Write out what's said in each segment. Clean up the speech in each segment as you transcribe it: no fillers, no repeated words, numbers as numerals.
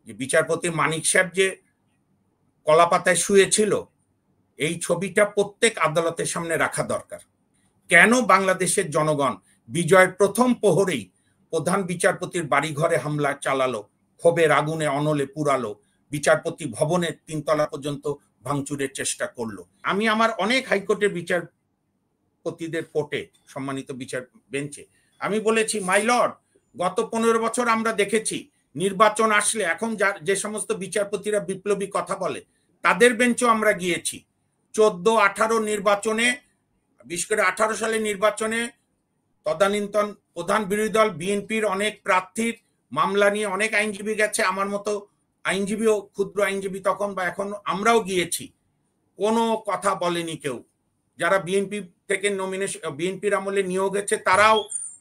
যে বিচারপতি মানিক সাহেব যে কলাপাতায় শুয়েছিল, এই ছবিটা প্রত্যেক আদালতের সামনে রাখা দরকার। কেন বাংলাদেশের জনগণ বিজয়ের প্রথম প্রহরেই প্রধান বিচারপতির বাড়িঘরে হামলা চালালো, ক্ষোভের আগুনে অনলে পুরালো, বিচারপতি ভবনের 3 তলা পর্যন্ত ভাঙচুরের চেষ্টা করলো? আমি আমার অনেক হাইকোর্টের বিচারপতিদের কোর্টে, সম্মানিত বিচার বেঞ্চে আমি বলেছি, মাই লর্ড, গত 15 বছর আমরা দেখেছি নির্বাচন আসলে এখন যে সমস্ত বিচারপতিরা বিপ্লবী কথা বলে তাদের বেঞ্চও আমরা গিয়েছি। 14-18 নির্বাচনে, বিশেষ করে 18 সালের নির্বাচনে তদানীন্তন প্রধান বিরোধী দল বিএনপির অনেক প্রার্থীর মামলা নিয়ে অনেক আইনজীবী গেছে, আমার মতো আইনজীবীও, ক্ষুদ্র আইনজীবী তখন বা এখন, আমরাও গিয়েছি। কোনো কথা বলেনি কেউ। যারা বিএনপি থেকে নমিনেশন, বিএনপির আমলে নিয়োগ হয়েছে, তারাও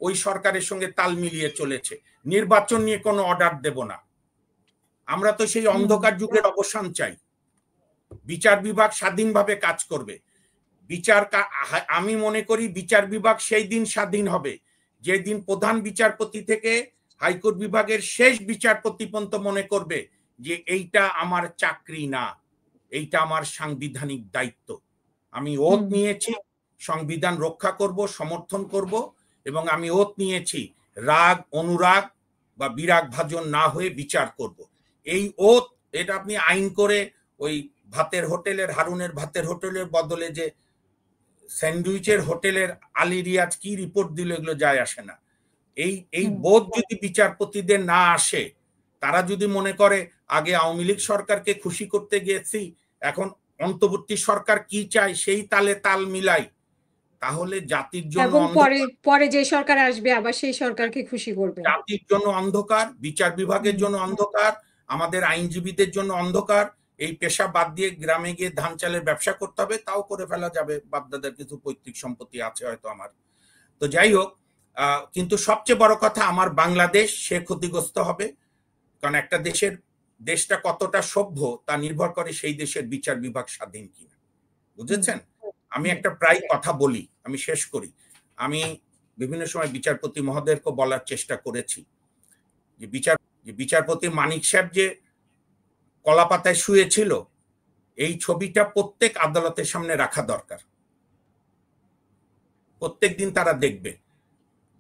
ওই সরকারের সঙ্গে তাল মিলিয়ে চলেছে। নির্বাচন নিয়ে কোনো অর্ডার দেব না। আমরা তো সেই অন্ধকার যুগের অবসান চাই। বিচার বিভাগ স্বাধীনভাবে কাজ করবে। আমি মনে করি বিচার বিভাগ সেই দিন স্বাধীন হবে যেদিন প্রধান বিচারপতি থেকে হাইকোর্ট বিভাগের শেষ বিচারপতি পর্যন্ত মনে করবে যে এইটা আমার চাকরি না, এইটা আমার সাংবিধানিক দায়িত্ব। আমি ওথ নিয়েছি সংবিধান রক্ষা করব, সমর্থন করব, এবং আমি ওথ নিয়েছি রাগ, অনুরাগ বা বিরাগ ভাজন না হয়ে বিচার করব। এই ওথ, এটা আপনি আইন করে ওই ভাতের হোটেলের, হারুনের ভাতের হোটেলের বদলে যে স্যান্ডউইচের হোটেলের আলী রিয়াজ কি রিপোর্ট দিল, এগুলো যায় আসে না। এই বোধ যদি বিচারপতিদের না আসে, তারা যদি মনে করে আগে আওয়ামী লীগ সরকারকে খুশি করতে গিয়েছি, এখন অন্তর্বর্তী সরকার কি চায় সেই তালে তাল মিলাই, তাহলে জাতির জন্য পরে যে সরকার আসবে আবার সেই সরকারকে খুশি করবে। জাতির জন্য অন্ধকার, বিচার বিভাগের জন্য অন্ধকার, আমাদের আইনজীবীদের জন্য অন্ধকার। এই পেশা বাদ দিয়ে গ্রামে গিয়ে ধান চালের ব্যবসা করতে হবে, তাও করে ফেলা যাবে, বাপদাদার কিছু পৈতৃক সম্পত্তি আছে হয়তো আমার। তো যাই হোক, কিন্তু সবচেয়ে বড় কথা, আমার বাংলাদেশ সে ক্ষতিগ্রস্ত হবে। কারণ একটা দেশটা কতটা সভ্য তা নির্ভর করে সেই দেশের বিচার বিভাগ স্বাধীন কিনা, বুঝেছেন? আমি একটা প্রায় কথা বলি, আমি শেষ করি। আমি বিভিন্ন সময় বিচারপতি মহোদয়কে বলার চেষ্টা করেছি যে বিচারপতি মানিক সাহেব যে কলাপাতায় শুয়েছিল, এই ছবিটা প্রত্যেক আদালতের সামনে রাখা দরকার। প্রত্যেক দিন তারা দেখবে।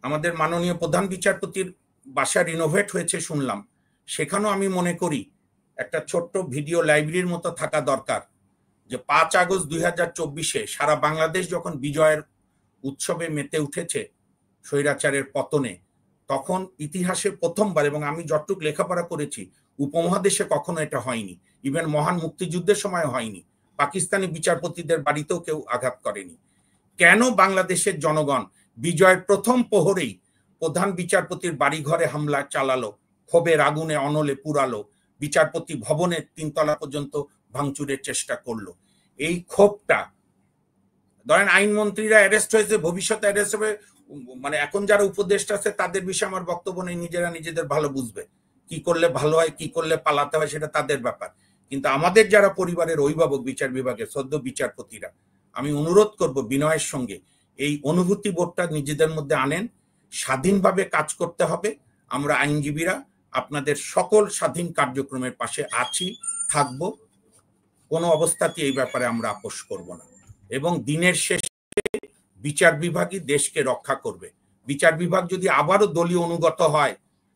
আমাদের মাননীয় প্রধান বিচারপতির বাসা রিনোভেট হয়েছে শুনলাম, সেখানেও আমি মনে করি একটা ছোট্ট ভিডিও লাইব্রেরির মতো থাকা দরকার, যে 5 আগস্ট 2024-এ সারা বাংলাদেশ যখন বিজয়ের উৎসবে মেতে উঠেছে স্বৈরাচারের পতনে, তখন ইতিহাসে প্রথমবার, এবং আমি যতটুকু লেখাপড়া করেছি উপমহাদেশে কখনো এটা হয়নি, ইভেন মহান মুক্তিযুদ্ধের সময় হয়নি, পাকিস্তানি বিচারপতিদের বাড়িতেও কেউ আঘাত করেনি। কেন বাংলাদেশের জনগণ বিজয়ের প্রথম প্রহরেই প্রধান বিচারপতির বাড়িঘরে হামলা চালালো, ক্ষোভের আগুনে অনলে পুরালো, বিচারপতি ভবনের 3 তলা পর্যন্ত ভাঙচুরের চেষ্টা করলো? এই ক্ষোভটা, ধরেন আইনমন্ত্রীরা অ্যারেস্ট হয়েছে, ভবিষ্যতে অ্যারেস্ট হবে, মানে এখন যারা উপদেষ্টা আছে তাদের বিষয়ে আমার বক্তব্য নেই, নিজেরা নিজেদের ভালো বুঝবে, কি করলে ভালো হয়, কি করলে পালাতে হয় সেটা তাদের ব্যাপার। কিন্তু আমাদের যারা পরিবারের অভিভাবক, বিচার বিভাগের সদ্য বিচারপতিরা, আমি অনুরোধ করব বিনয়ের সঙ্গে এই অনুভূতি বোধটা নিজেদের মধ্যে আনেন। স্বাধীনভাবে কাজ করতে হবে। আমরা আইনজীবীরা আপনাদের সকল স্বাধীন কার্যক্রমের পাশে আছি, থাকব। কোনো অবস্থাতেই এই ব্যাপারে আমরা আপোষ করব না, এবং দিনের শেষে বিচার বিভাগই দেশকে রক্ষা করবে। বিচার বিভাগ যদি আবারও দলীয় অনুগত হয়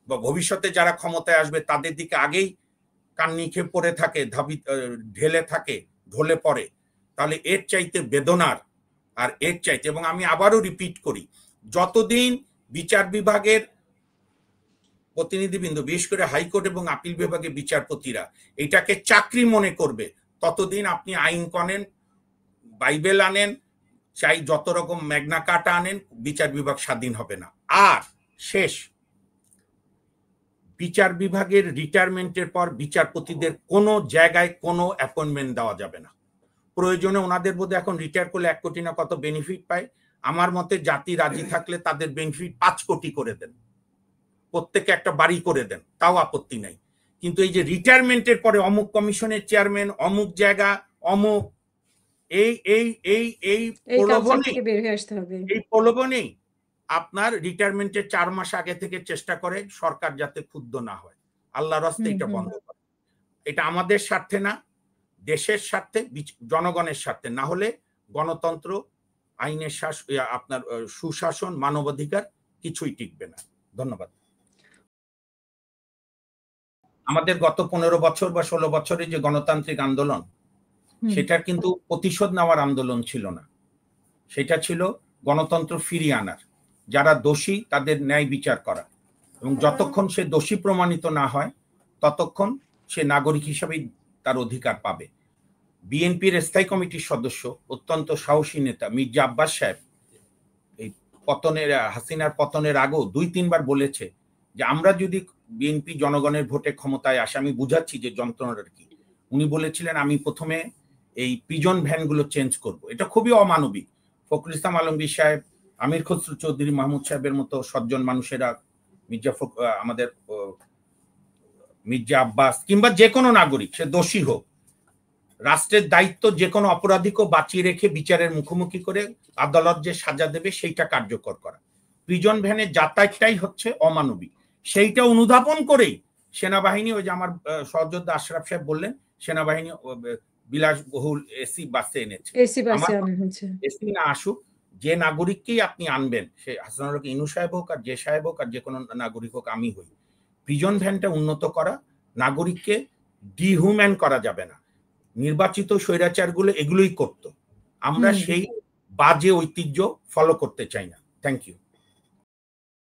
বা ভবিষ্যতে যারা ক্ষমতায় আসবে তাদের দিকে আগেই কান্নিখে পড়ে থাকে, ঢেলে থাকে, ঢলে পড়ে, তাহলে এর চাইতে বেদনার আর এর চাইতে, এবং আমি আবারও রিপিট করি, যতদিন বিচার বিভাগের প্রতিনিধিবৃন্দ, বিশেষ করে হাইকোর্ট এবং আপিল বিভাগের বিচারপতিরা এটাকে চাকরি মনে করবে, ততদিন আপনি আইন করেন, বাইবেল আনেন, চাই যত রকম ম্যাগনা কার্টা আনেন, বিচার বিভাগ স্বাধীন হবে না। আর শেষ, বিচার বিভাগের রিটায়ারমেন্টের পর বিচারপতিদের কোনো জায়গায় কোনো অ্যাপয়েন্টমেন্ট দেওয়া যাবে না। প্রয়োজনে ওনাদের বোধ এখন রিটায়ার করলে 1 কোটি না কত বেনিফিট পায়, আমার মতে জাতি রাজি থাকলে তাদের বেনিফিট 5 কোটি করে দেন, প্রত্যেকে একটা বাড়ি করে দেন, তাও আপত্তি নাই। কিন্তু এই যে রিটায়ারমেন্টের পরে অমুক কমিশনের চেয়ারম্যান, অমুক জায়গা, অমুক, এই প্রলোভনেই আপনার রিটায়ারমেন্টের 4 মাস আগে থেকে চেষ্টা করে সরকার যাতে ক্ষুব্ধ না হয়। আল্লাহর রাস্তে এটা বন্ধ করে। এটা আমাদের স্বার্থে না, দেশের স্বার্থে, জনগণের স্বার্থে। না হলে গণতন্ত্র, আইনের আপনার সুশাসন, মানবাধিকার কিছুই টিকবে না। ধন্যবাদ। আমাদের গত 15 বছর বা 16 বছরে যে গণতান্ত্রিক আন্দোলন, সেটার কিন্তু প্রতিশোধ নেওয়ার আন্দোলন ছিল না, সেটা ছিল গণতন্ত্র ফিরিয়ে আনার, যারা দোষী তাদের ন্যায় বিচার করা, এবং যতক্ষণ সে দোষী প্রমাণিত না হয় ততক্ষণ সে নাগরিক হিসেবেই তার অধিকার পাবে। বিএনপির স্থায়ী কমিটির সদস্য, অত্যন্ত সাহসী নেতা মির্জা আব্বাস সাহেব এই হাসিনার পতনের আগেও 2-3 বার বলেছে যে আমরা যদি বিএনপি জনগণের ভোটে ক্ষমতায় আসে, আমি বুঝাচ্ছি যে যন্ত্রণাটা কি। উনি বলেছিলেন আমি প্রথমে এই প্রিজন ভ্যানগুলো চেঞ্জ করব। এটা খুবই অমানবিক। ফখরুল ইসলাম আলমগীর সাহেব, আমির খসরু চৌধুরী, মাহমুদ সাহেবের মতো সজ্জন মানুষেরা, আমাদের মির্জা আব্বাস কিংবা যে কোনো নাগরিক, সে দোষী হোক, রাষ্ট্রের দায়িত্ব যে কোনো অপরাধীকে বাঁচিয়ে রেখে বিচারের মুখোমুখি করে আদালত যে সাজা দেবে সেইটা কার্যকর করা। প্রিজন ভ্যানের যাতায়াতটাই হচ্ছে অমানবিক। সেইটা অনুধাবন করেই সেনাবাহিনী, ওই যে আমার সহযোদ্ধা আশরাফ সাহেব বললেন, সেনাবাহিনী বিলাসবহুল এসি বাসে এনেছে। এসি না আসুক, যে নাগরিককেই আপনি আনবেন, সে হাসানুল হক ইনু সাহেব হোক আর যে সাহেব হোক আর যে কোনো নাগরিক হোক, আমি হই, প্রিজন ভ্যানটা উন্নত করা, নাগরিককে ডিহিউম্যান করা যাবে না। নির্বাচিত স্বৈরাচারগুলো এগুলোই করত, আমরা সেই বাজে ঐতিহ্য ফলো করতে চাই না। Thank you.